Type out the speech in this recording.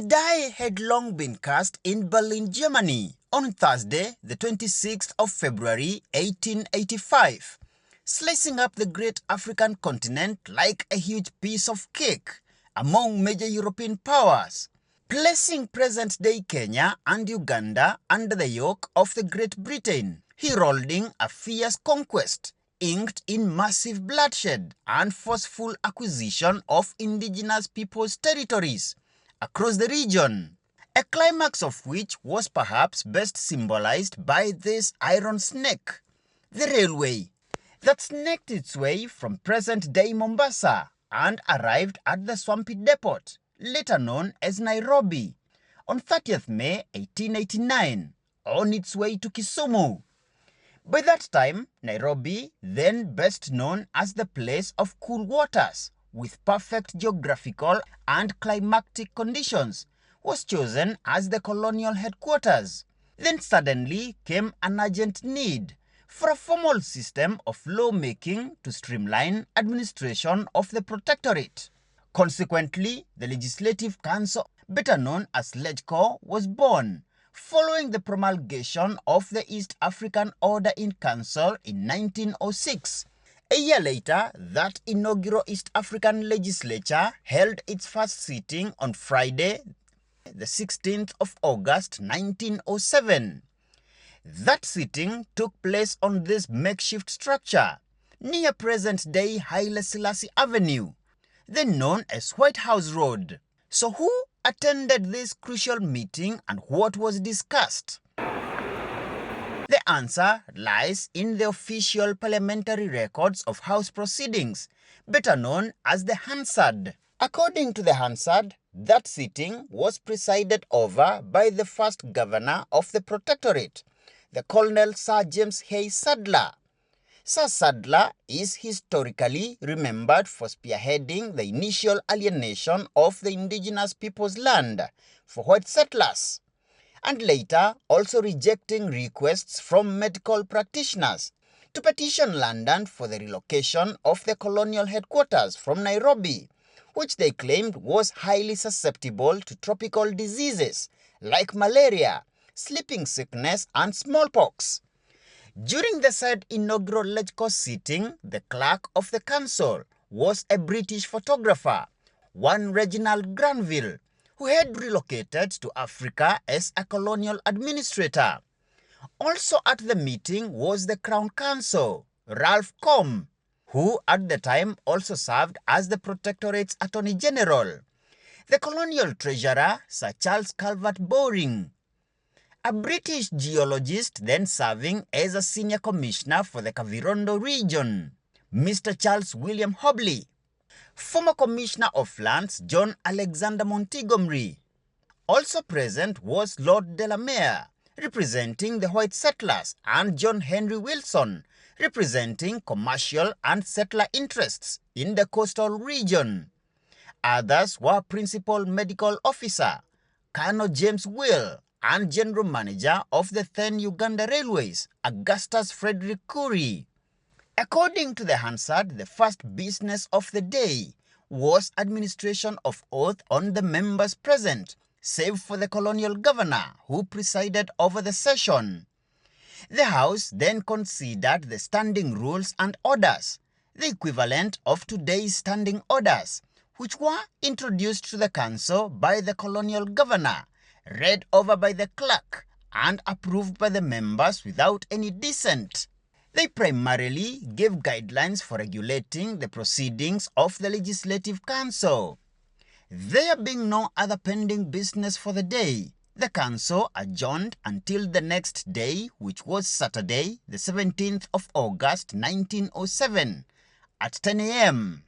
The die had long been cast in Berlin, Germany on Thursday, the 26th of February 1885, slicing up the great African continent like a huge piece of cake among major European powers, placing present-day Kenya and Uganda under the yoke of the Great Britain, heralding a fierce conquest inked in massive bloodshed and forceful acquisition of indigenous peoples' territories across the region, a climax of which was perhaps best symbolized by this iron snake, the railway, that snaked its way from present-day Mombasa and arrived at the swampy depot, later known as Nairobi, on 30th May 1889, on its way to Kisumu. By that time, Nairobi, then best known as the place of cool waters, with perfect geographical and climatic conditions, was chosen as the colonial headquarters. Then suddenly came an urgent need for a formal system of law-making to streamline administration of the protectorate. Consequently, the Legislative Council, better known as Legco, was born, following the promulgation of the East African Order in Council in 1906. A year later, that inaugural East African legislature held its first sitting on Friday, the 16th of August 1907. That sitting took place on this makeshift structure near present-day Haile Selassie Avenue, then known as White House Road. So who attended this crucial meeting and what was discussed? The answer lies in the official parliamentary records of House proceedings, better known as the Hansard. According to the Hansard, that sitting was presided over by the first governor of the Protectorate, the Colonel Sir James Haile Sadler. Sir Sadler is historically remembered for spearheading the initial alienation of the indigenous people's land for white settlers, and later also rejecting requests from medical practitioners to petition London for the relocation of the colonial headquarters from Nairobi, which they claimed was highly susceptible to tropical diseases like malaria, sleeping sickness, and smallpox. During the said inaugural Legco sitting, the clerk of the council was a British photographer, one Reginald Granville, who had relocated to Africa as a colonial administrator. Also at the meeting was the Crown Counsel, Ralph Combe, who at the time also served as the Protectorate's Attorney General, the colonial treasurer, Sir Charles Calvert Bowring, a British geologist then serving as a senior commissioner for the Kavirondo region, Mr. Charles William Hobley, former Commissioner of Lands John Alexander Montgomery. Also present was Lord Delamere, representing the white settlers, and John Henry Wilson, representing commercial and settler interests in the coastal region. Others were Principal Medical Officer, Colonel James Will, and General Manager of the then Uganda Railways, Augustus Frederick Currie. According to the Hansard, the first business of the day was administration of oath on the members present, save for the colonial governor who presided over the session. The House then considered the standing rules and orders, the equivalent of today's standing orders, which were introduced to the council by the colonial governor, read over by the clerk, and approved by the members without any dissent. They primarily gave guidelines for regulating the proceedings of the Legislative Council. There being no other pending business for the day, the council adjourned until the next day, which was Saturday, the 17th of August 1907, at 10 a.m.